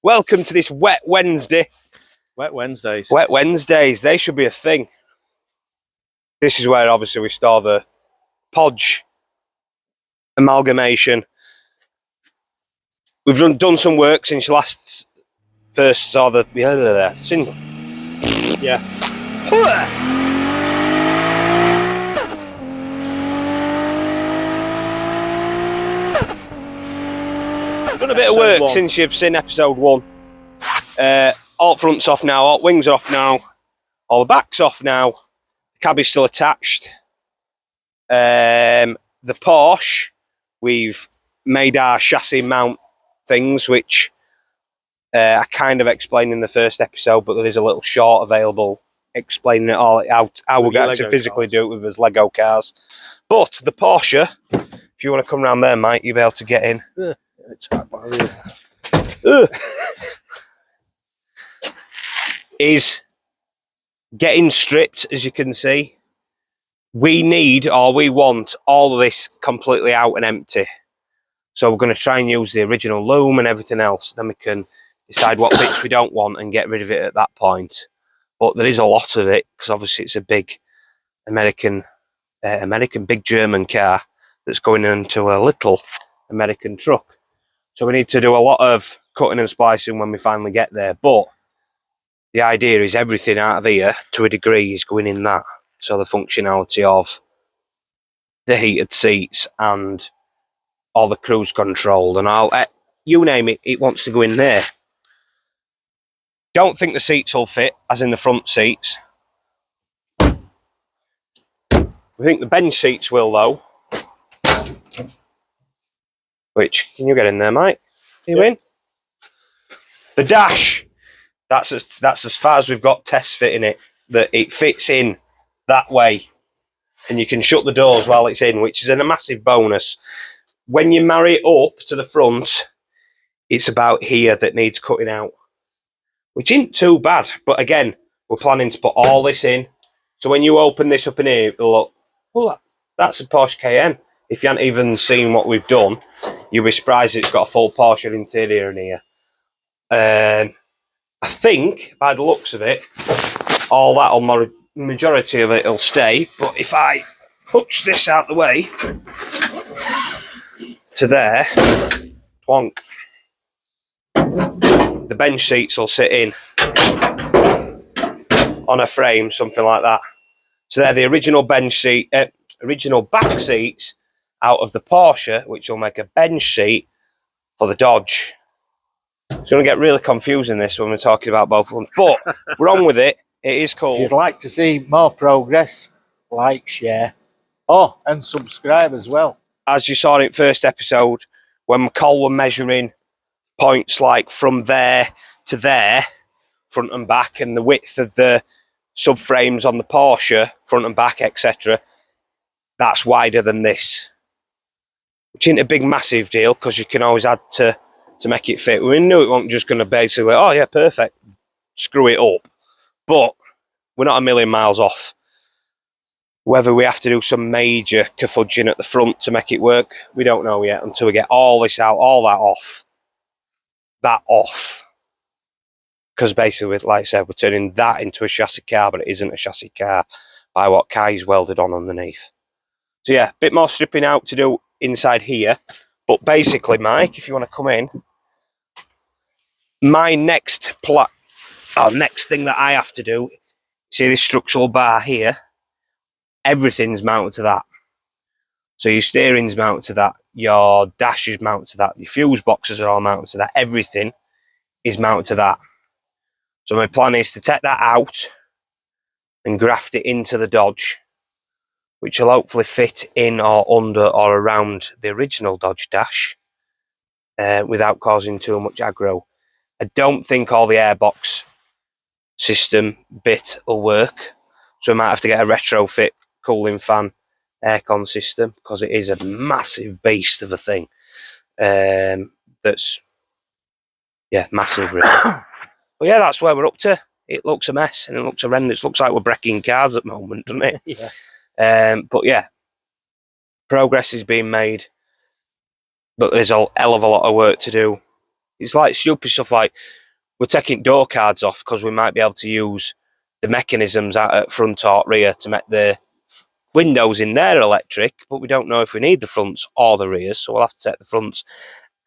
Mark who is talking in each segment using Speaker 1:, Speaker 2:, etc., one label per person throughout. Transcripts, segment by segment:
Speaker 1: Welcome to this wet Wednesday.
Speaker 2: Wet Wednesdays.
Speaker 1: Wet Wednesdays, they should be a thing. This is where obviously we store the Porsche amalgamation. We've done some work since you first saw the...
Speaker 2: Yeah.
Speaker 1: Done a bit of work since you've seen episode 1. All fronts off now, all wings are off now, all the back's off now, the cab is still attached. The Porsche, we've made our chassis mount things, which I kind of explained in the first episode, but there is a little short available explaining it all out, how we're going to physically do it with his Lego cars. But the Porsche, if you want to come around there, Mike, you'll be able to get in.
Speaker 2: It's hot,
Speaker 1: is getting stripped, as you can see. We need, or we want, all of this completely out and empty. So we're going to try and use the original loom and everything else. Then we can decide what bits we don't want and get rid of it at that point. But there is a lot of it, because obviously it's a big American big German car that's going into a little American truck. So we need to do a lot of cutting and splicing when we finally get there. But the idea is everything out of here, to a degree, is going in that. So the functionality of the heated seats and all the cruise control and all, you name it, it wants to go in there. Don't think the seats will fit, as in the front seats. We think the bench seats will, though. Which, can you get in there, Mike? You in? The dash, that's as far as we've got test fitting it, that it fits in that way. And you can shut the doors while it's in, which is a massive bonus. When you marry it up to the front, it's about here that needs cutting out. Which isn't too bad, but again, we're planning to put all this in. So when you open this up in here, it'll look, oh, that's a Porsche Cayenne. If you haven't even seen what we've done, you'll be surprised it's got a full Porsche interior in here. I think, by the looks of it, all that, majority of it will stay. But if I push this out the way to there, plonk, the bench seats will sit in on a frame, something like that. So they're the original bench seat, original back seats out of the Porsche, which will make a bench seat for the Dodge. It's going to get really confusing this when we're talking about both ones, but we're on with it. It is cool.
Speaker 3: If you'd like to see more progress, like, share, and subscribe as well. As
Speaker 1: you saw in the first episode, when McCall were measuring points like from there to there, front and back, and the width of the subframes on the Porsche, front and back, etc., that's wider than this. Which isn't a big, massive deal, because you can always add to make it fit. We knew it wasn't just going to basically, oh yeah, perfect, screw it up. But we're not a million miles off. Whether we have to do some major kerfudging at the front to make it work, we don't know yet until we get all this out, all that off. That off. Because basically, like I said, we're turning that into a chassis car, but it isn't a chassis car by what Kai's welded on underneath. So yeah, a bit more stripping out to do inside here. But basically, Mike, if you want to come in, my next thing that I have to do, see this structural bar here, everything's mounted to that. So your steering's mounted to that, your dash is mounted to that, your fuse boxes are all mounted to that, everything is mounted to that. So my plan is to take that out and graft it into the Dodge, which will hopefully fit in or under or around the original Dodge dash without causing too much aggro. I don't think all the airbox system bit will work, so we might have to get a retrofit cooling fan aircon system, because it is a massive beast of a thing. That's, yeah, massive really. But yeah, that's where we're up to. It looks a mess and it looks horrendous. Looks like we're wrecking cars at the moment, doesn't it?
Speaker 3: Yeah.
Speaker 1: But yeah, progress is being made, but there's a hell of a lot of work to do It's like stupid stuff like we're taking door cards off because we might be able to use the mechanisms out at front or rear to make the windows in there electric, but we don't know if we need the fronts or the rears, so we'll have to take the fronts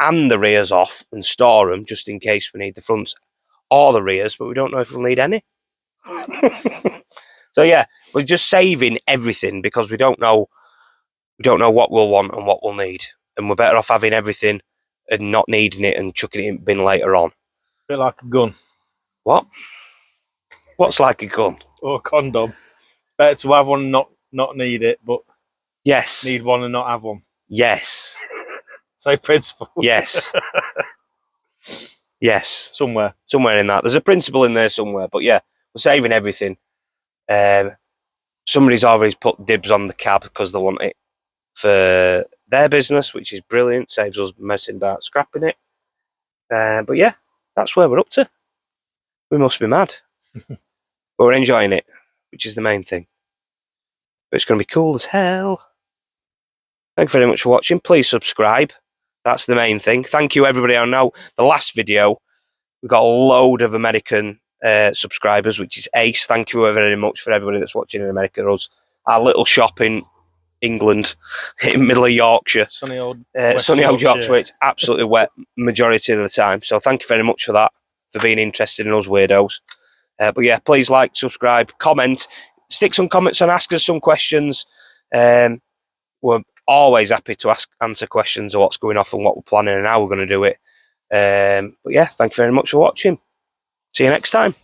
Speaker 1: and the rears off and store them just in case we need the fronts or the rears, but we don't know if we'll need any. So yeah, we're just saving everything because we don't know what we'll want and what we'll need, and we're better off having everything and not needing it and chucking it in bin later on.
Speaker 2: Bit like a gun
Speaker 1: What? What's like a gun?
Speaker 2: or a condom. Better to have one and not need it, but
Speaker 1: Yes.
Speaker 2: need one and not have one.
Speaker 1: Yes.
Speaker 2: Same principle.
Speaker 1: Yes. Yes.
Speaker 2: Somewhere
Speaker 1: in that. There's a principle in there somewhere, but yeah, we're saving everything. Somebody's already put dibs on the cab because they want it for their business, which is brilliant. Saves us messing about scrapping it. But yeah, that's where we're up to. We must be mad. But we're enjoying it, which is the main thing. But it's going to be cool as hell. Thank you very much for watching. Please subscribe. That's the main thing. Thank you, everybody. I know the last video, we got a load of American subscribers, which is ace. Thank you very much for everybody that's watching in America. Us, our little shop in England, in middle of Yorkshire.
Speaker 2: sunny old
Speaker 1: Yorkshire, where it's absolutely wet majority of the time. So thank you very much for that, for being interested in us weirdos. But yeah, please like, subscribe, comment, stick some comments and ask us some questions. We're always happy to answer questions of what's going off and what we're planning and how we're going to do it. But yeah, thank you very much for watching. See you next time.